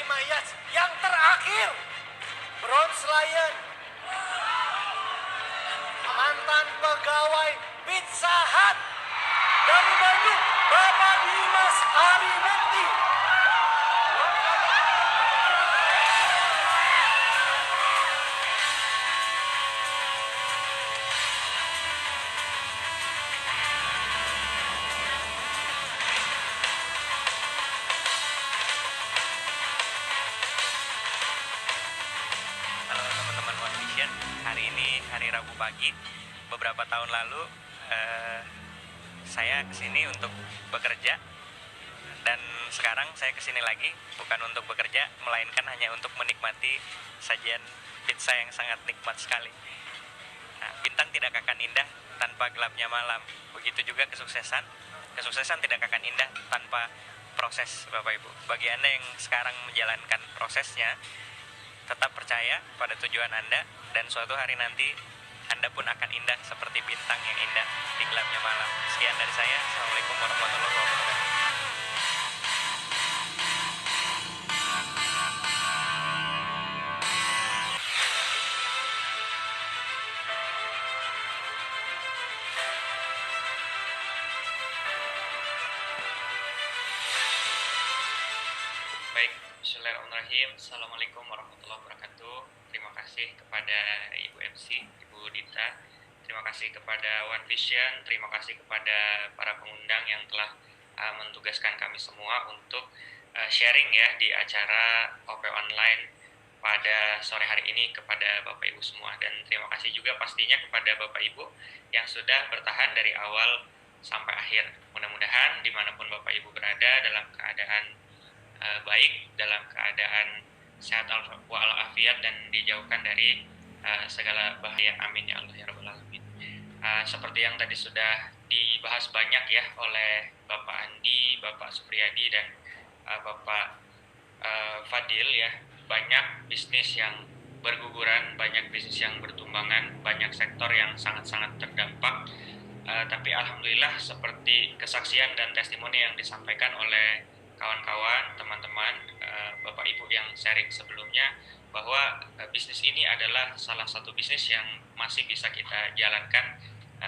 Himayat yang terakhir, Bronze Lion, mantan pegawai Pizza Hut dari Bandung, Bapak Dimas Arimukti. Halo teman-teman One Vision, hari ini hari Rabu pagi. Beberapa tahun lalu saya kesini untuk bekerja, dan sekarang saya kesini lagi bukan untuk bekerja, melainkan hanya untuk menikmati sajian pizza yang sangat nikmat sekali. Nah, bintang tidak akan indah tanpa gelapnya malam. Begitu juga kesuksesan tidak akan indah tanpa proses, Bapak Ibu. Bagi Anda yang sekarang menjalankan prosesnya, tetap percaya pada tujuan Anda, dan suatu hari nanti Anda pun akan indah seperti bintang yang indah di gelapnya malam. Sekian dari saya. Assalamualaikum warahmatullahi wabarakatuh. Baik, bismillahirrahmanirrahim. Assalamualaikum warahmatullahi wabarakatuh. Terima kasih kepada Ibu MC, Ibu Dita. Terima kasih kepada One Vision. Terima kasih kepada para pengundang yang telah mentugaskan kami semua untuk sharing ya di acara OP Online pada sore hari ini kepada Bapak Ibu semua. Dan terima kasih juga pastinya kepada Bapak Ibu yang sudah bertahan dari awal sampai akhir. Mudah-mudahan dimanapun Bapak Ibu berada dalam keadaan baik, dalam keadaan sehat walafiat, dan dijauhkan dari segala bahaya. Amin ya Allah ya Rabbal Alamin. Seperti yang tadi sudah dibahas banyak ya oleh Bapak Andi, Bapak Supriyadi, dan Bapak Fadil ya, banyak bisnis yang berguguran, banyak bisnis yang bertumbangan, banyak sektor yang sangat-sangat terdampak. Tapi alhamdulillah, seperti kesaksian dan testimoni yang disampaikan oleh kawan-kawan, teman-teman, Bapak Ibu yang sharing sebelumnya, bahwa bisnis ini adalah salah satu bisnis yang masih bisa kita jalankan.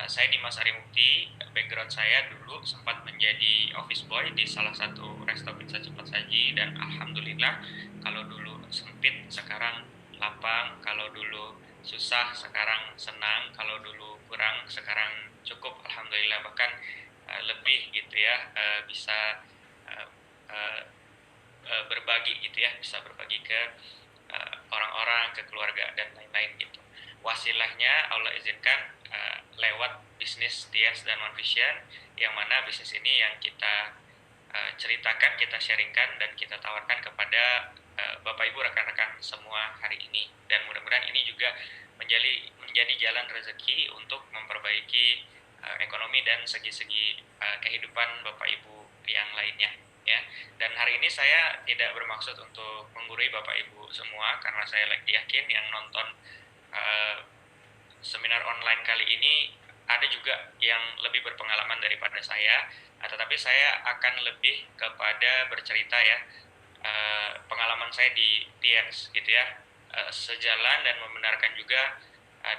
Saya Dimas Arimukti, background saya dulu sempat menjadi office boy di salah satu resto pizza cepat saji, dan alhamdulillah, kalau dulu sempit sekarang lapang, kalau dulu susah sekarang senang, kalau dulu kurang sekarang cukup, alhamdulillah, bahkan lebih gitu ya, bisa berbagi gitu ya, bisa berbagi ke orang-orang, ke keluarga, dan lain-lain gitu. Wasilahnya Allah izinkan lewat bisnis Tias dan One Vision, yang mana bisnis ini yang kita ceritakan, kita sharingkan, dan kita tawarkan kepada Bapak Ibu, rekan-rekan semua hari ini. Dan mudah-mudahan ini juga menjadi jalan rezeki untuk memperbaiki ekonomi dan segi-segi kehidupan Bapak Ibu yang lainnya ya. Dan hari ini saya tidak bermaksud untuk menggurui Bapak Ibu semua, karena saya yakin yang nonton seminar online kali ini ada juga yang lebih berpengalaman daripada saya, tetapi saya akan lebih kepada bercerita ya, pengalaman saya di TIES gitu ya, sejalan dan membenarkan juga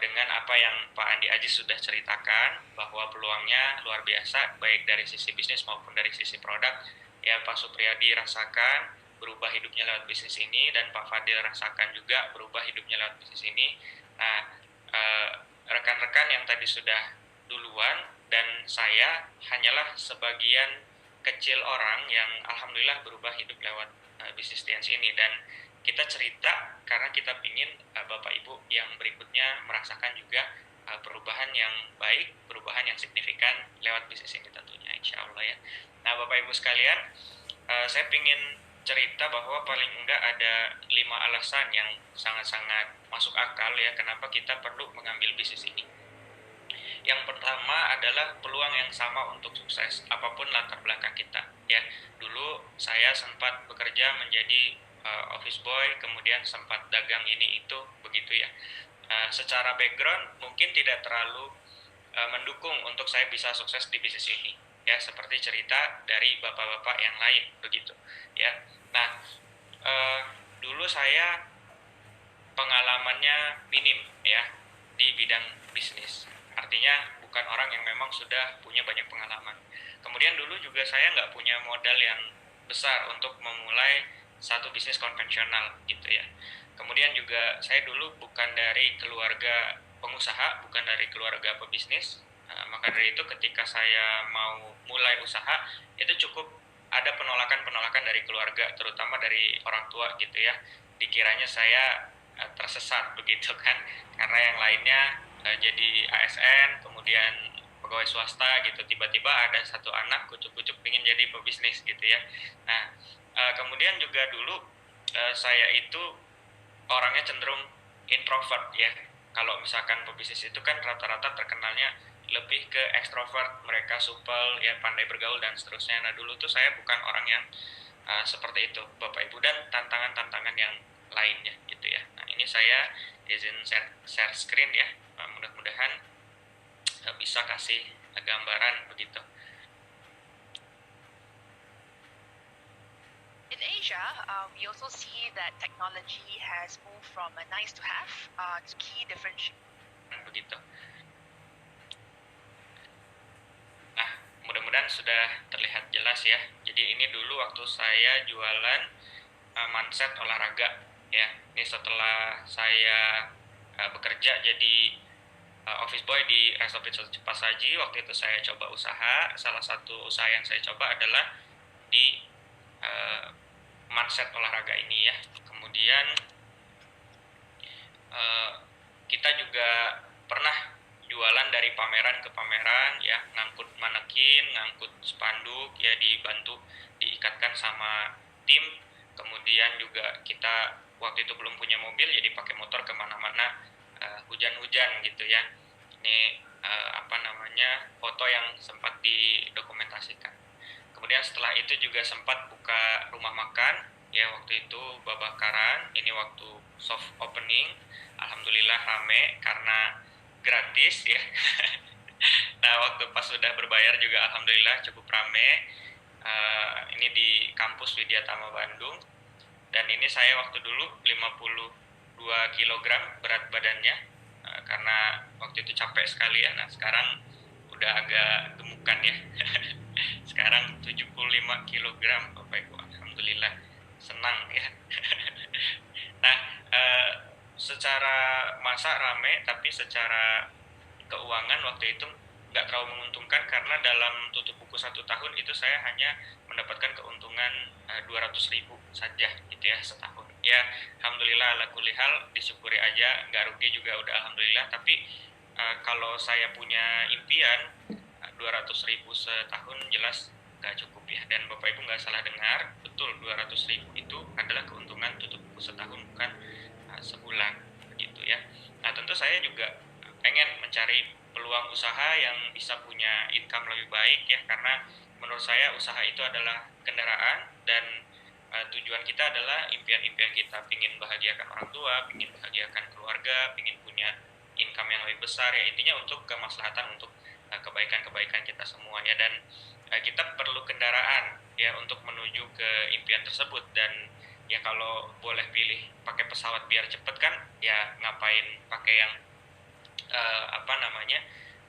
dengan apa yang Pak Andi Aziz sudah ceritakan, bahwa peluangnya luar biasa baik dari sisi bisnis maupun dari sisi produk ya. Pak Supriyadi rasakan berubah hidupnya lewat bisnis ini, dan Pak Fadil rasakan juga berubah hidupnya lewat bisnis ini. Nah, rekan-rekan yang tadi sudah duluan, dan saya hanyalah sebagian kecil orang yang alhamdulillah berubah hidup lewat bisnis Tians ini. Dan kita cerita karena kita ingin Bapak Ibu yang berikutnya merasakan juga perubahan yang baik, perubahan yang signifikan lewat bisnis ini tentunya, insya Allah ya. Nah, Bapak Ibu sekalian, saya ingin cerita bahwa paling enggak ada 5 alasan yang sangat-sangat masuk akal ya, kenapa kita perlu mengambil bisnis ini. Yang pertama adalah peluang yang sama untuk sukses apapun latar belakang kita ya. Dulu saya sempat bekerja menjadi office boy, kemudian sempat dagang ini itu begitu ya. Secara background mungkin tidak terlalu mendukung untuk saya bisa sukses di bisnis ini ya, seperti cerita dari bapak-bapak yang lain begitu ya. Nah, eh, dulu saya pengalamannya minim ya di bidang bisnis. Artinya bukan orang yang memang sudah punya banyak pengalaman. Kemudian dulu juga saya nggak punya modal yang besar untuk memulai satu bisnis konvensional gitu ya. Kemudian juga saya dulu bukan dari keluarga pengusaha, bukan dari keluarga pebisnis. Maka dari itu ketika saya mau mulai usaha itu cukup ada penolakan-penolakan dari keluarga, terutama dari orang tua gitu ya. Dikiranya saya tersesat begitu kan, karena yang lainnya jadi ASN, kemudian pegawai swasta gitu, tiba-tiba ada satu anak kucuk-kucuk pengen jadi pebisnis gitu ya. Nah, kemudian juga dulu saya itu orangnya cenderung introvert ya. Kalau misalkan pebisnis itu kan rata-rata terkenalnya lebih ke ekstrovert, mereka supel ya, pandai bergaul dan seterusnya. Nah dulu tuh saya bukan orang yang seperti itu Bapak Ibu, dan tantangan-tantangan yang lainnya gitu ya. Nah ini saya izin share screen ya. Mudah-mudahan bisa kasih gambaran begitu. In Asia, we also see that technology has moved from a nice to have to key differentiation. Begitu. Nah, mudah-mudahan sudah terlihat jelas ya. Jadi ini dulu waktu saya jualan manset olahraga ya. Ini setelah saya bekerja jadi office boy di Resto Pizza Cepat Saji. Waktu itu saya coba usaha. Salah satu usaha yang saya coba adalah di manset olahraga ini ya. Kemudian kita juga pernah jualan dari pameran ke pameran ya, ngangkut manekin, ngangkut spanduk ya, dibantu diikatkan sama tim. Kemudian juga kita waktu itu belum punya mobil, jadi pakai motor kemana-mana, hujan-hujan gitu ya. Ini foto yang sempat didokumentasikan. Kemudian setelah itu juga sempat buka rumah makan ya, waktu itu Babakaran. Ini waktu soft opening, alhamdulillah rame karena gratis ya. Nah waktu pas sudah berbayar juga alhamdulillah cukup rame. Ini di kampus Widyatama Bandung, dan ini saya waktu dulu 52 kg berat badannya, karena waktu itu capek sekali ya. Nah sekarang udah agak gemukan ya. Sekarang 75 kg Bapak Ibu, alhamdulillah, senang ya. Nah secara masa rame, tapi secara keuangan waktu itu nggak terlalu menguntungkan, karena dalam tutup buku 1 tahun itu saya hanya mendapatkan keuntungan 200.000 saja gitu ya setahun ya. Alhamdulillah ala kulli hal, disyukuri aja, nggak rugi juga udah alhamdulillah. Tapi kalau saya punya impian 200.000 setahun jelas nggak cukup ya. Dan Bapak Ibu nggak salah dengar, betul 200.000 itu adalah keuntungan tutup buku setahun, bukan sebulan begitu ya. Nah tentu saya juga pengen mencari peluang usaha yang bisa punya income lebih baik ya, karena menurut saya usaha itu adalah kendaraan, dan tujuan kita adalah impian-impian kita, pingin bahagiakan orang tua, pingin bahagiakan keluarga, pingin punya income yang lebih besar ya, intinya untuk kemaslahatan, untuk kebaikan-kebaikan kita semua ya. Dan kita perlu kendaraan ya untuk menuju ke impian tersebut. Dan ya kalau boleh pilih pakai pesawat biar cepet kan ya, ngapain pakai yang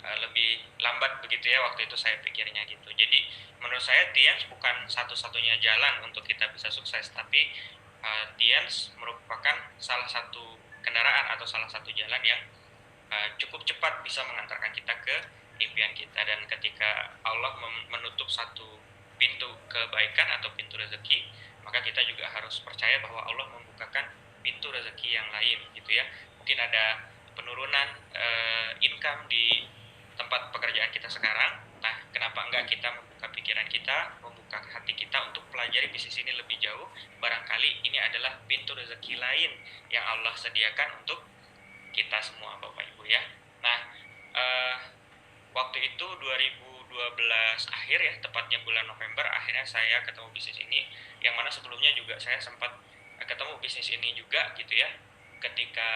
lebih lambat begitu ya, waktu itu saya pikirnya gitu. Jadi menurut saya Tiens bukan satu-satunya jalan untuk kita bisa sukses, tapi Tiens merupakan salah satu kendaraan atau salah satu jalan yang cukup cepat bisa mengantarkan kita ke impian kita. Dan ketika Allah menutup satu pintu kebaikan atau pintu rezeki, maka kita juga harus percaya bahwa Allah membukakan pintu rezeki yang lain gitu ya. Mungkin ada penurunan income di tempat pekerjaan kita sekarang. Nah, kenapa enggak kita membuka pikiran kita, membuka hati kita untuk pelajari bisnis ini lebih jauh? Barangkali ini adalah pintu rezeki lain yang Allah sediakan untuk kita semua Bapak Ibu ya. Nah, waktu itu 2012 akhir ya, tepatnya bulan November, akhirnya saya ketemu bisnis ini, yang mana sebelumnya juga saya sempat ketemu bisnis ini juga gitu ya, ketika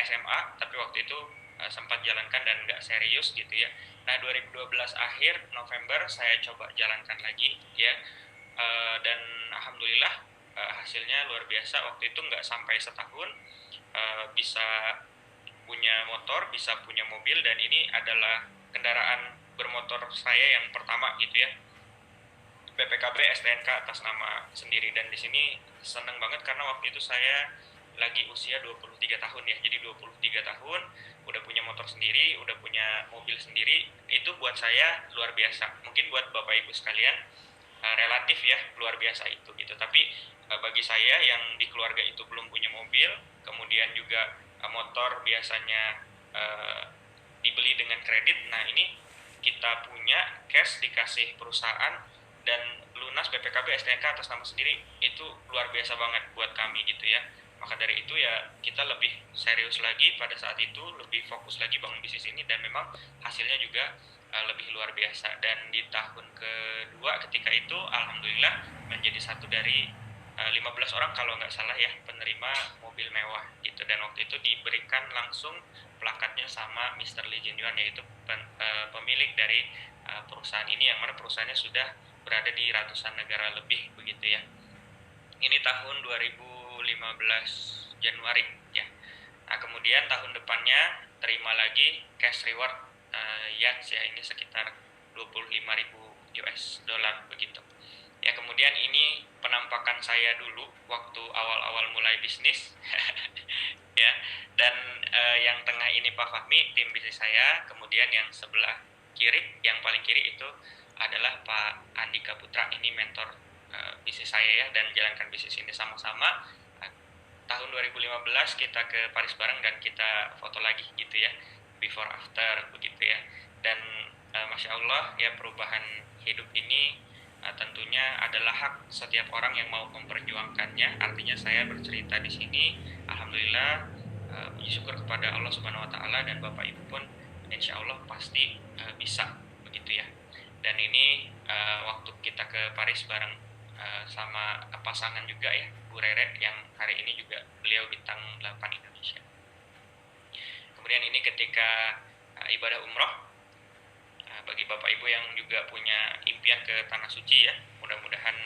SMA, tapi waktu itu sempat jalankan dan nggak serius gitu ya. Nah 2012 akhir November saya coba jalankan lagi ya, dan alhamdulillah hasilnya luar biasa. Waktu itu nggak sampai setahun bisa punya motor, bisa punya mobil, dan ini adalah kendaraan bermotor saya yang pertama gitu ya. BPKB STNK atas nama sendiri, dan di sini seneng banget karena waktu itu saya lagi usia 23 tahun ya. Jadi 23 tahun udah punya motor sendiri, udah punya mobil sendiri, itu buat saya luar biasa. Mungkin buat Bapak Ibu sekalian relatif ya luar biasa itu gitu. Tapi bagi saya yang di keluarga itu belum punya mobil, kemudian juga motor biasanya dibeli dengan kredit. Nah, ini kita punya cash dikasih perusahaan dan lunas BPKB STNK atas nama sendiri, itu luar biasa banget buat kami gitu ya. Maka dari itu ya kita lebih serius lagi pada saat itu, lebih fokus lagi bangun bisnis ini, dan memang hasilnya juga lebih luar biasa. Dan di tahun kedua ketika itu alhamdulillah menjadi satu dari 15 orang kalau nggak salah ya penerima mobil mewah gitu, dan waktu itu diberikan langsung plakatnya sama Mr. Lee Jin Yuan, yaitu pemilik dari perusahaan ini, yang mana perusahaannya sudah berada di ratusan negara lebih begitu ya. Ini tahun 2015 Januari ya. Nah, kemudian tahun depannya terima lagi cash reward yachts ya, ini sekitar 25.000 US dollar begitu. Ya, kemudian ini penampakan saya dulu waktu awal-awal mulai bisnis ya. Dan yang tengah ini Pak Fahmi, tim bisnis saya. Kemudian yang sebelah kiri, yang paling kiri itu adalah Pak Andika Putra, ini mentor bisnis saya ya, dan jalankan bisnis ini sama-sama. Tahun 2015 kita ke Paris bareng dan kita foto lagi gitu ya, before after begitu ya. Dan Masya Allah ya, perubahan hidup ini tentunya adalah hak setiap orang yang mau memperjuangkannya. Artinya saya bercerita di sini, alhamdulillah, puji syukur kepada Allah Subhanahu Wa Taala, dan Bapak Ibu pun insya Allah pasti bisa begitu ya. Dan ini waktu kita ke Paris bareng sama pasangan juga ya, Bu Rere, yang hari ini juga beliau bintang 8 Indonesia. Kemudian ini ketika ibadah umroh, bagi Bapak Ibu yang juga punya impian ke Tanah Suci ya, mudah-mudahan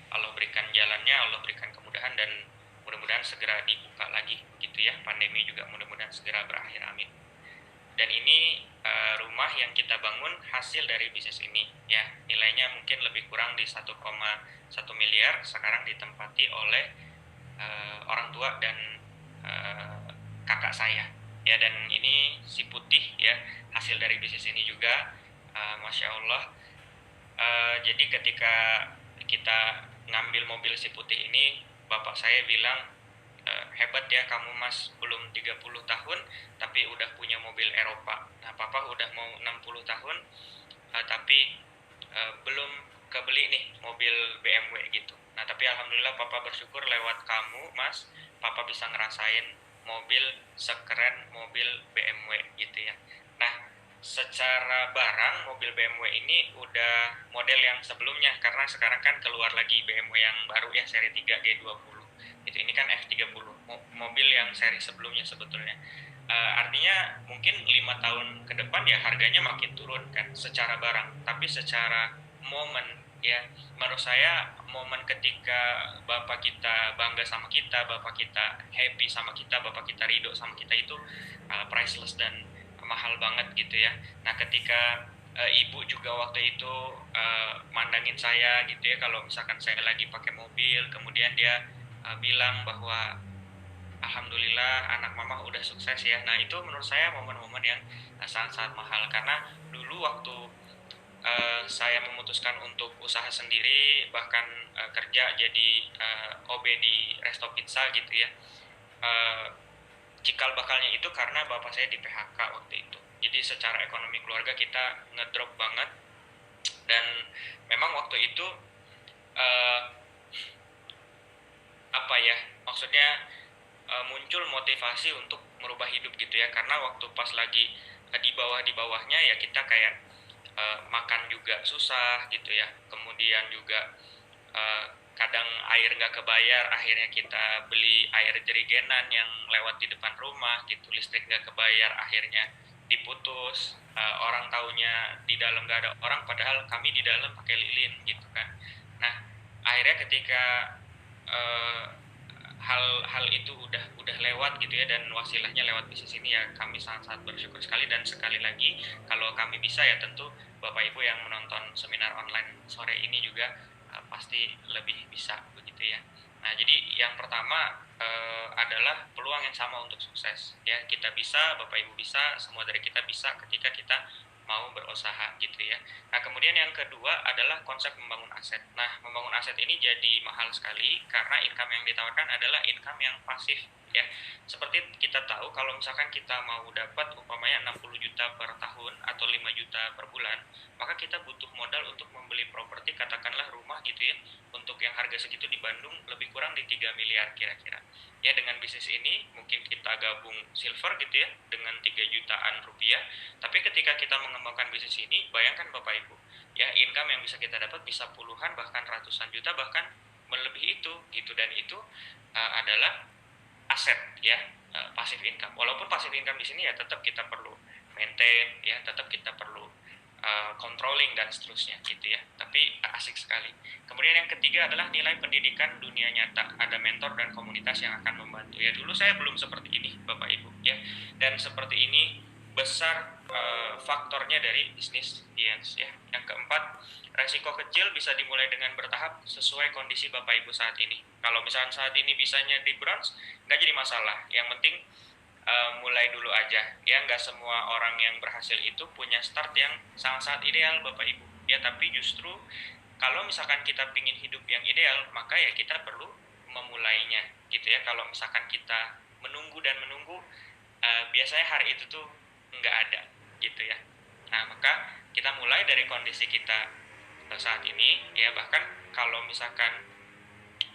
Allah berikan jalannya, Allah berikan kemudahan, dan mudah-mudahan segera dibuka lagi gitu ya. Pandemi juga mudah-mudahan segera berakhir, amin. Dan ini rumah yang kita bangun hasil dari bisnis ini ya, nilainya mungkin lebih kurang di 1,1 miliar, sekarang ditempati oleh orang tua dan kakak saya ya. Dan ini si putih ya, hasil dari bisnis ini juga. Masya Allah. Jadi ketika kita ngambil mobil si putih ini, bapak saya bilang, hebat ya kamu Mas, belum 30 tahun tapi udah punya mobil Eropa. Nah, papa udah mau 60 tahun tapi belum kebeli nih mobil BMW gitu. Nah, tapi alhamdulillah papa bersyukur lewat kamu Mas, papa bisa ngerasain mobil sekeren mobil BMW gitu ya. Nah, secara barang mobil BMW ini udah model yang sebelumnya, karena sekarang kan keluar lagi BMW yang baru ya, seri 3 G20 itu. Ini kan F30, mobil yang seri sebelumnya sebetulnya. Artinya mungkin 5 tahun ke depan ya harganya makin turun kan secara barang, tapi secara momen ya, menurut saya momen ketika bapak kita bangga sama kita, bapak kita happy sama kita, bapak kita ridho sama kita, itu priceless dan mahal banget gitu ya. Nah, ketika ibu juga waktu itu mandangin saya gitu ya, kalau misalkan saya lagi pakai mobil, kemudian dia bilang bahwa alhamdulillah anak mama udah sukses ya. Nah, itu menurut saya momen-momen yang sangat-sangat mahal, karena dulu waktu saya memutuskan untuk usaha sendiri, bahkan kerja jadi OB di Resto Pizza gitu ya, cikal bakalnya itu karena bapak saya di PHK waktu itu. Jadi secara ekonomi keluarga kita ngedrop banget, dan memang waktu itu apa ya, maksudnya muncul motivasi untuk merubah hidup gitu ya, karena waktu pas lagi di bawahnya ya kita kayak makan juga susah gitu ya, kemudian juga kadang air nggak kebayar, akhirnya kita beli air jerigenan yang lewat di depan rumah gitu, listrik nggak kebayar, akhirnya diputus, orang taunya di dalam nggak ada orang, padahal kami di dalam pakai lilin gitu kan. Nah, akhirnya ketika eh, hal itu udah lewat gitu ya, dan wasilahnya lewat bisnis ini, ya kami sangat-sangat bersyukur sekali. Dan sekali lagi, kalau kami bisa ya tentu Bapak Ibu yang menonton seminar online sore ini juga pasti lebih bisa begitu ya. Nah, jadi yang pertama adalah peluang yang sama untuk sukses ya. Kita bisa, Bapak Ibu bisa, semua dari kita bisa ketika kita mau berusaha gitu ya. Nah, kemudian yang kedua adalah konsep membangun aset. Nah, membangun aset ini jadi mahal sekali karena income yang ditawarkan adalah income yang pasif ya. Seperti kita tahu, kalau misalkan kita mau dapat umpamanya 60 juta per tahun atau 5 juta per bulan, maka kita butuh modal untuk membeli properti, katakanlah rumah gitu ya, untuk yang harga segitu di Bandung lebih kurang di 3 miliar kira-kira. Ya, dengan bisnis ini mungkin kita gabung silver gitu ya dengan 3 jutaan rupiah. Tapi ketika kita mengembangkan bisnis ini, bayangkan Bapak Ibu, ya income yang bisa kita dapat bisa puluhan bahkan ratusan juta, bahkan melebihi itu gitu. Dan itu adalah aset ya, passive income. Walaupun passive income di sini ya tetap kita perlu maintain ya, tetap kita perlu controlling dan seterusnya gitu ya, tapi asik sekali. Kemudian yang ketiga adalah nilai pendidikan dunia nyata, ada mentor dan komunitas yang akan membantu ya. Dulu saya belum seperti ini Bapak Ibu ya, dan seperti ini besar faktornya dari bisnis science ya. Yang keempat, resiko kecil bisa dimulai dengan bertahap sesuai kondisi Bapak Ibu saat ini. Kalau misalkan saat ini bisanya di bronze, nggak jadi masalah, yang penting mulai dulu aja ya. Nggak semua orang yang berhasil itu punya start yang sangat-sangat ideal Bapak Ibu ya, tapi justru kalau misalkan kita ingin hidup yang ideal, maka ya kita perlu memulainya gitu ya. Kalau misalkan kita menunggu dan menunggu, biasanya hari itu tuh nggak ada gitu ya. Nah, maka kita mulai dari kondisi kita saat ini ya. Bahkan kalau misalkan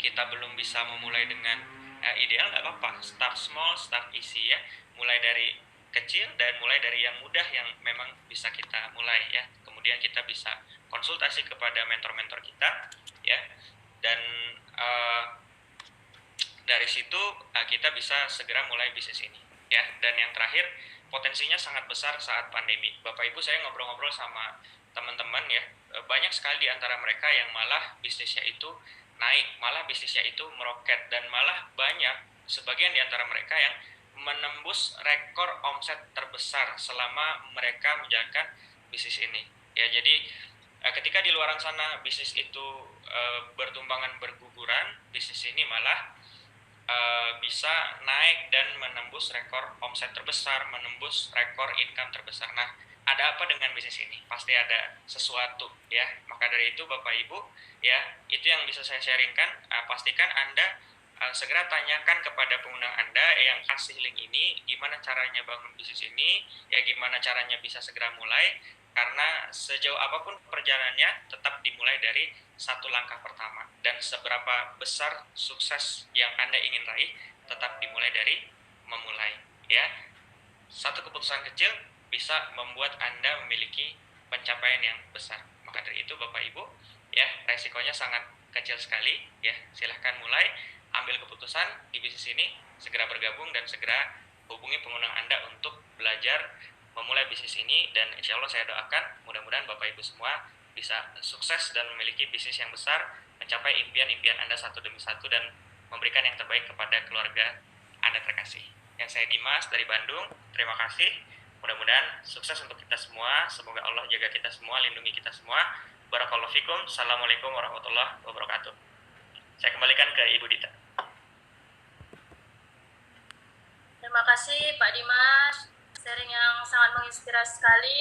kita belum bisa memulai dengan ideal, nggak apa-apa, start small, start easy ya, mulai dari kecil dan mulai dari yang mudah yang memang bisa kita mulai ya. Kemudian kita bisa konsultasi kepada mentor-mentor kita ya, dan dari situ kita bisa segera mulai bisnis ini ya. Dan yang terakhir, potensinya sangat besar saat pandemi. Bapak Ibu, saya ngobrol-ngobrol sama teman-teman ya, banyak sekali di antara mereka yang malah bisnisnya itu naik, malah bisnisnya itu meroket, dan malah banyak sebagian di antara mereka yang menembus rekor omset terbesar selama mereka menjalankan bisnis ini ya. Jadi ketika di luaran sana bisnis itu bertumbangan berguguran, bisnis ini malah bisa naik dan menembus rekor omset terbesar, menembus rekor income terbesar. Nah, ada apa dengan bisnis ini? Pasti ada sesuatu ya. Maka dari itu Bapak Ibu ya, itu yang bisa saya sharingkan. Pastikan Anda segera tanyakan kepada pengundang Anda yang kasih link ini, gimana caranya bangun bisnis ini ya, gimana caranya bisa segera mulai. Karena sejauh apapun perjalanannya, tetap dimulai dari satu langkah pertama. Dan seberapa besar sukses yang Anda ingin raih, tetap dimulai dari memulai ya. Satu keputusan kecil bisa membuat Anda memiliki pencapaian yang besar. Maka dari itu Bapak Ibu ya, resikonya sangat kecil sekali ya. Silahkan mulai, ambil keputusan di bisnis ini, segera bergabung dan segera hubungi pengundang Anda untuk belajar memulai bisnis ini. Dan insya Allah saya doakan mudah-mudahan Bapak Ibu semua bisa sukses dan memiliki bisnis yang besar, mencapai impian-impian Anda satu demi satu, dan memberikan yang terbaik kepada keluarga Anda terkasih. Yang saya Dimas dari Bandung, terima kasih. Mudah-mudahan sukses untuk kita semua. Semoga Allah jaga kita semua, lindungi kita semua. Barakallahu fikum. Assalamualaikum warahmatullahi wabarakatuh. Saya kembalikan ke Ibu Dita. Terima kasih Pak Dimas, sharing yang sangat menginspirasi sekali.